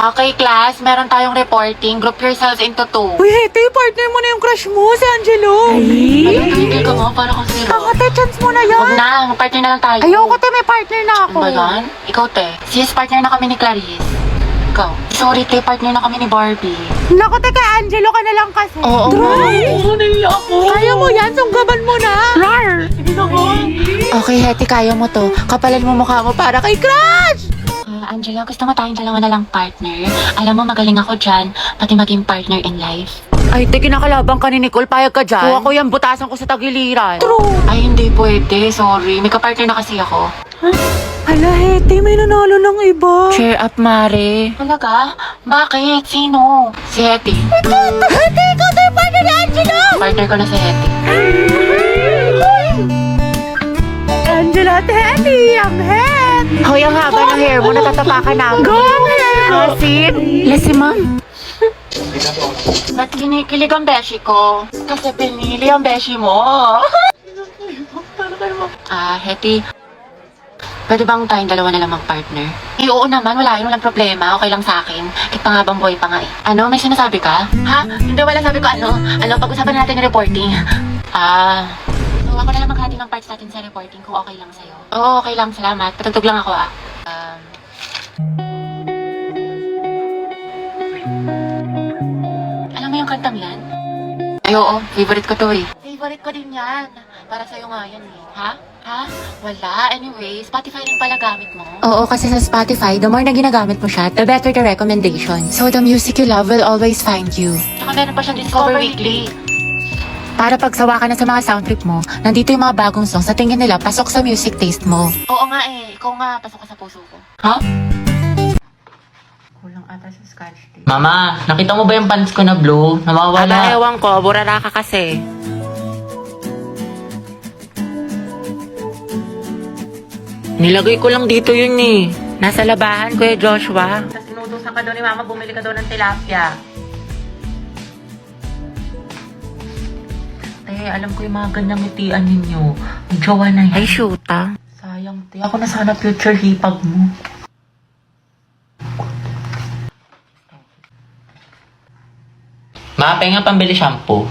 Okay, class. Meron tayong reporting. Group yourselves into two. Uy, Hete, partner mo na yung crush mo, si Angelo. Tumigil ka mo, para kang zero. Ako, te, chance mo na Huwag yan. na, partner na lang tayo. Ayoko, te, may partner na ako. Ano ba yan? Ikaw, te. Sis, partner na kami ni Clarice. Ikaw. Sorry, te, partner na kami ni Barbie. Naku, te, kay Angelo ka na lang kasi. Oo. Dry. Naiiyak ako. Kaya mo yan, sunggaban mo na. Rar. Okay, Hetty, kaya mo to. Kapalan mo mukha mo para kay Crush! Angela, gusto mo tayong dalawa na lang partner? Alam mo, magaling ako dyan, pati maging partner in life. Ay, te, kinakalabang ka ni Nicole, payag ka dyan. Kuha ko yan, butasan ko sa tagiliran. True. Ay, hindi pwede. Sorry. May kapartner na kasi ako. Hala, Hete, may nanalo ng iba. Cheer up, Mare. Talaga? Bakit? Sino? Si Hetty. Hete, ikaw tayo partner ni Angelo. Partner ko na si Hetty. Angelo at Hete, ang head. Hoy, ang haba ng hair mo. Natatapakan na ako. Go, head. Asin? Lesi, ma'am. Ba't kinikilig ang beshi ko? Kasi pinili ang beshi mo. Hetty. Pwede bang tayong dalawa na lang mag-partner? Oo naman, wala yun, walang problema. Okay lang sa akin. Kahit pangabang boy pa nga eh. Ano, may sinasabi ka? Ha? Hindi, wala sabi ko ano. Pag-usapan natin yung reporting. So ako na lang maghati ng parts natin sa reporting kung okay lang sa'yo. Oo, okay lang, salamat. Patugtog lang ako Alam mo yung kantang yan? Ay, oo, favorite ko to eh. Favorite ko din yan. Para sa'yo nga yan eh. Ha? Wala. Anyway, Spotify rin pala gamit mo. Oo, kasi sa Spotify, the more na ginagamit mo siya, the better the recommendation. So the music you love will always find you. Tsaka meron pa siyang Discover Weekly. Para pagsawa ka na sa mga sound trip mo, nandito yung mga bagong songs sa tingin nila pasok sa music taste mo. Oo nga eh. Ikaw nga, pasok ka sa puso ko. Ha? Kulang ata sa scotch tape. Mama, nakita mo ba yung pants ko na blue? Nawawala. Ewan ko, burara ka kasi. Nilagay ko lang dito yun eh. Nasa labahan, Kuya Joshua. Tapos sinutusan ka daw ni Mama, bumili ka daw ng tilapia. Alam ko yung mga ganyang ngitian ninyo. May jowa na yan. Ay, shoota. Sayang, te. Ako na sana future hipag mo. Ma, penga pambili shampoo.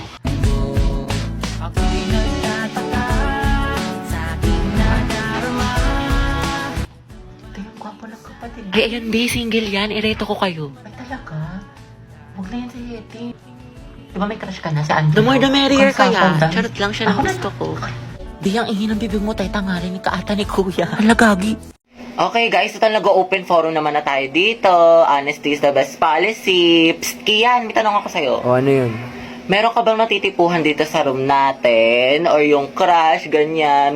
Te, yung gwapo ng kapatid. Ay, ayun, B, single yan. Ireto ko kayo. Ay, talaga? Huwag na yan si Yeti. Di ba may crush ka na si Angelo? The more the merrier kaya. Consultant. Charot lang siya ng Ako na- gusto ko. Di ang ihi ng bibig mo, tay tangarin ni kaata ni Kuya. Halagagi. Okay guys, ito nag-open forum naman na tayo dito. Honesty is the best policy. Psst, Kian, may tanong ako sa'yo. O ano yun? Meron ka bang natitipuhan dito sa room natin? Or yung crush, ganyan?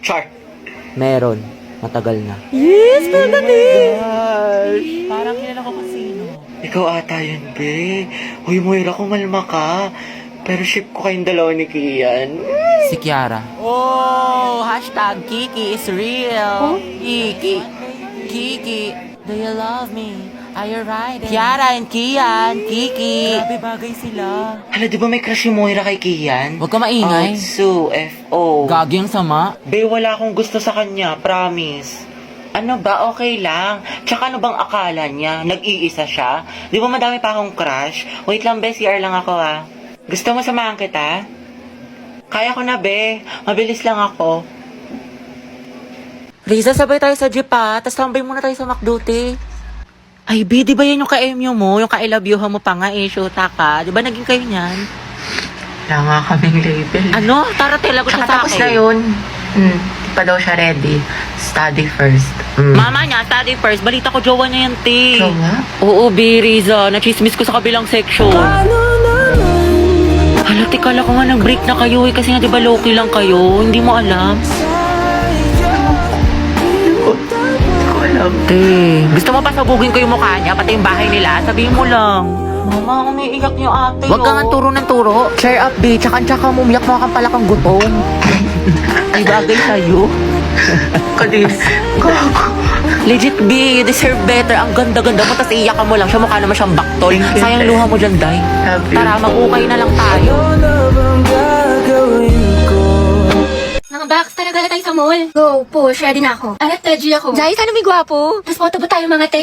Char! Meron. Matagal na. Yes, madali. Parang kilala ko kasino. Ikaw ata yun, be. Huy, Moira, kumalma ka. Pero ship ko kayong dalawa ni Kian. Si Kiara. Oh, hashtag Kiki is real. Kiki. Kiki, do you love me? Are you riding? Kiara and Kian, Kiki. Grabe bagay sila. Hala, di ba may crush si Moira kay Kian? Huwag ka maingay. Otsu, F.O. Gagi ang sama. Be, wala akong gusto sa kanya, promise. Ano ba? Okay lang. Tsaka ano bang akala niya? Nag-iisa siya? Di ba madami pa akong crush? Wait lang, be. CR lang ako, Gusto mo samahan kita? Kaya ko na, be. Mabilis lang ako. Riza, sabay tayo sa jeep ha. Tapos tambay muna tayo sa McDuty. Ay, B, di ba yan yung ka-MU mo? Yung ka-I love you mo pa nga eh, shoota ka. Di ba naging kayo niyan? Wala nga kaming label. Ano? Taratel, ako siya Tsaka sa tapos akin. na yun. Di pa daw siya ready. Study first. Mama niya, study first. Balita ko, jowa niya yan, te. Jowa? Oo, B, Riza. Nachismis ko sa kabilang section. Hala, kala ko nga nag-break na kayo eh. Kasi nga, di ba, low-key lang kayo? Hindi mo alam. Hindi ko alam. Te, gusto mo pasabugin ko yung mukha niya, pati yung bahay nila? Sabihin mo lang. Mama, umiiyak niyo ate. Huwag ka nga turo ng turo. Cheer up, B. Tsaka mumiyak mo kang pala kang gutom. Ay, bagay sa'yo. Kadis. Legit, B. You deserve better. Ang ganda-ganda mo, tas iiyak ka mo lang siya. Mukha naman siyang baktol. Thank you, Sayang te. luha mo dyan, Day. Love you. Tara, mag-ukay na lang tayo. Mga Bax, tara gala tayo sa mall. Go, push, ready na ako. Alat, teji ako. Jai, sana may gwapo. Tapos photo ba tayo mga te?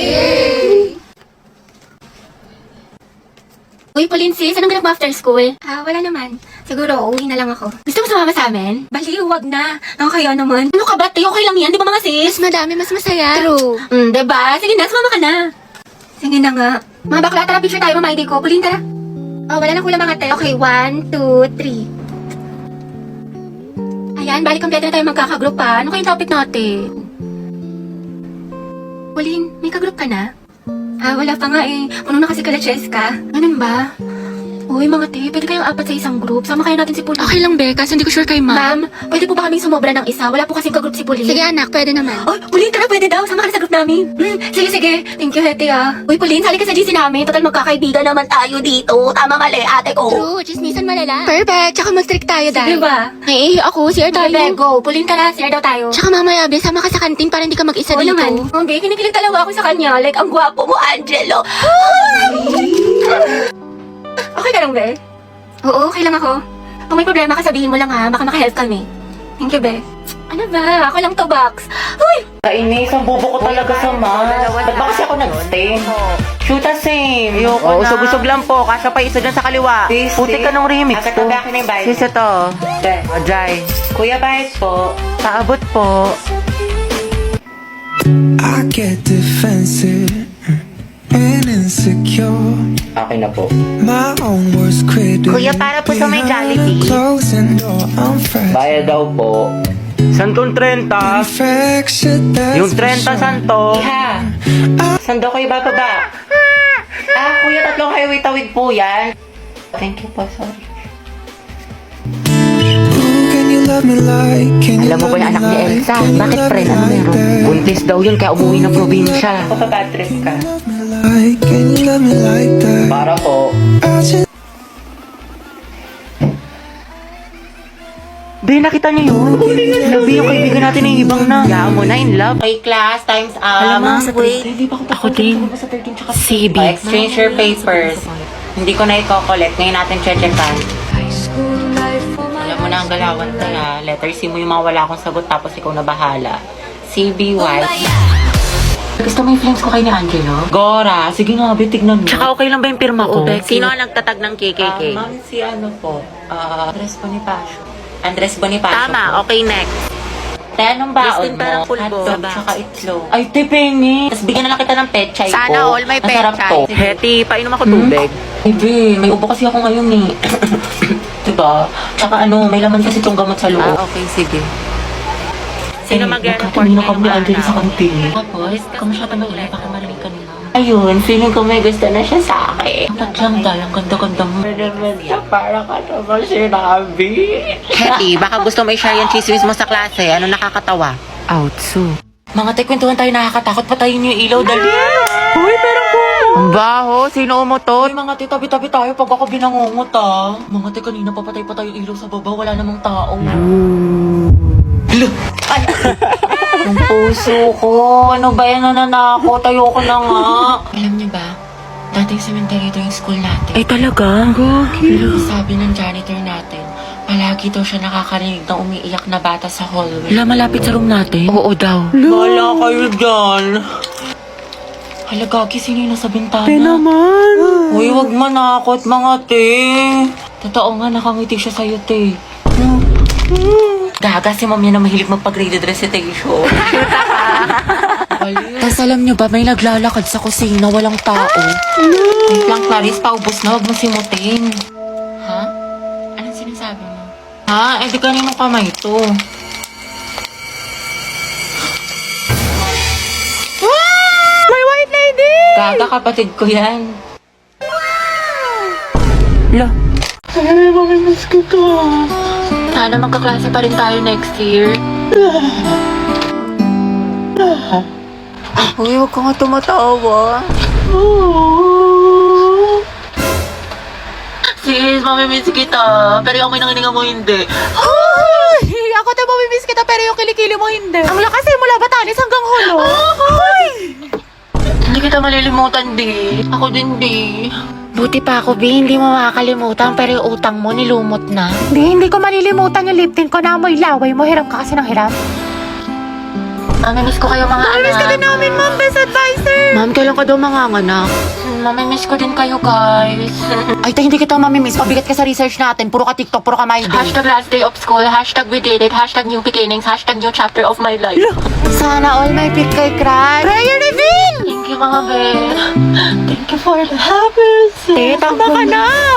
Uy, Pauline sis, anong ganap mo after school? Wala naman. Siguro, uwi na lang ako. Gusto mo sumama sa amin? Baliw, wag na. Ang kaya naman. Ano ka ba, te? Okay lang yan, di ba mga sis? Mas madami, mas masaya. True. Diba? Sige na, sumama ka na. Sige na nga. Mga bakla, tara, picture tayo, mama ID ko. Pauline, tara. Wala nang kulang mga te. Okay, 1, 2, 3. Ayan, balik kompleto na tayo magkakagroup pa. Ano kayong topic natin? Pauline, may kagroup ka na? Wala pa nga eh. Puno na kasi kala Cheska. Ganun ba? Uy, mga te, pwede kayong apat sa isang group. Sama kaya natin si Pauline. Okay lang, Be. Kasi hindi ko sure kay ma'am. Ma'am, pwede po ba kaming sumobra ng isa? Wala po kasing kagroup si Pauline. Sige, anak. Pwede naman. Oh, Pauline, tara, pwede daw. Sama ka na sa group namin. Sige, sige. Thank you, Hete, Uy, Pauline, sali ka sa GC namin. Total, magkakaibigan naman tayo dito. Tama mali, ate ko. True, chismisan malala. Perfect. Tsaka mag-strict tayo, Sige ba? Naiihi ako, CR tayo. Sige, go. Pauline, tara. Share daw tayo. Tsaka mamaya, Be, sama ka sa kantin para hindi ka mag-isa Oo dito. naman. Be, kinikilig talaga ako sa kanya. Like, ang gwapo mo, Angelo. Okay ka lang, Be? Oo, okay lang ako. Kung may problema ka, sabihin mo lang ha. Baka makahelp kami. Thank you, Be. Ano ba? Ako lang to, Box. Uy! Kainis, ang bobo ko talaga sa math. Ba't ba kasi ako nag-stay? Shoot a same. Ayoko na. Usog-usog lang po. Kasya pa isa dyan sa kaliwa. Sis, Puti ka nung remix Agad po. na akin na yung bayad. Sis, ito. Dahil. Jai. Kuya, bayad po. Paabot po. I get defensive and insecure. Akin na po. My own worst critic. Kuya, para po sa may Jollibee. Closing door, I'm fresh. Bayad daw po. Santong 30. Infection, that's Yung for 30 sure. santo. Iha, saan daw kayo bababa? Kuya, tatlong highway tawid po yan. Thank you po, sorry. Ooh, can you love me like? Can you Alam mo ba love yung me anak ni like? Elsa? Can you Bakit love friend? me Ano like meron? that? Buntis daw yun kaya umuwi ng probinsya. Bad trip ka. Love me like, can you love me like that? Para po. I just Be, nakita niyo yun? Labi yung kaibigan natin yung ibang na. Kaya mo na in love. Okay, class, time's up. Alam mo, wait. Ako din. CB. Exchange your papers. Hindi ko na i-collect. Ngayon natin checkan. Alam mo na ang galawan kaya. Letter C mo yung mga wala akong sagot tapos ikaw na bahala. CBY. Gusto mo yung flames ko kay ni Angelo? Gora, sige nga, be, tignan mo. Tsaka okay lang ba yung pirma ko? Becky. Sino ang nagtatag ng KKK? Ma'am, si ano po? Andres Bonifacio. Andres Bonifacio Tama, po. okay, next. Te, anong baon Listing mo? parang pulbo. Hotdog, tsaka itlog. Ay, te, pengi. Tapos bigyan na lang kita ng pechay ko. Sana all may Masarap pechay. to. Heti, painom ako tubig. Bebe, may ubo kasi ako ngayon eh. diba? Tsaka ano, may laman kasi itong gamot sa loob. Okay, sige. Sino mag-report Kanina ngayong kami ni Angelo sa araw? kantin. Tapos, kung siya pa nag-ilay, baka marinig kanina. Ayun, feeling ko may gusto na siya sa akin. Tadyang dahil, ang ganda-ganda mo. Naman siya, para ka naman sinabi. Heti, baka gusto mo i-share yung chismis mo sa klase. Ano nakakatawa? Outso. Mga te, kwentuhan tayo nakakatakot. Patayin niyo yung ilaw, dali. Uy, parang Ang baho, sino umutot? Ay, mga te, tabi-tabi tayo pag ako binangungot ah. Mga te, kanina papatay pa tayo ilaw sa baba. Wala namang tao. Hala! Ay! Ang puso ko. Ano ba yan, nananakot? Ayoko na nga. Alam niyo ba? Dating cemetery ito yung school natin. Ay talaga? Sabi ng janitor natin, palagi daw siya nakakarinig ng umiiyak na bata sa hallway. Wala malapit sa room natin? Oo daw. Wala kayo dyan. Hala, Gagi, sino yung nasa bintana? naman. Uy, wag manakot, mga te. Totoo nga, nakangiti siya sa'yo, te. Gaga, si ma'am yan na mahilig magpag-graded recitation. Tapos alam nyo ba, may naglalakad sa kusina, walang tao. Wait lang, Clarice, paubos na, wag mo simutin. Ha? Anong sinasabi mo? Ha? Eh, di kaninong kamay to? May white lady! Gaga, kapatid ko yan. La. Sana magkaklase pa rin tayo next year. Uy, huwag ka nga tumatawa. Sis, mamimiss kita. Pero yung minangininga mo hindi. Ay! Ako tayo mamimiss kita pero yung kilikili mo hindi. Ang lakas ay mula Batanes hanggang Hulo. Ay! Hindi kita malilimutan, di. Ako din, di. Buti pa ako, Bi. Hindi mo makakalimutan pero yung utang mo nilumot na. Hindi ko malilimutan yung lip tint ko na amoy laway mo. Hiram ka kasi ng hiram. Mamimiss ko kayo mga anak. Miss ka din namin, ma'am. Best advisor. Ma'am, kailan ka daw manganganak? Mamimiss ko din kayo, guys. Ay, hindi kita mamimiss. Pabigat ka sa research natin. Puro ka TikTok, puro ka my day. Hashtag last day of school, hashtag we did it, hashtag new beginnings, hashtag new chapter of my life. Sana all may pick kay crush. Prayer reveal! Thank you, mga be. Thank you for the happiness. Tama ka na!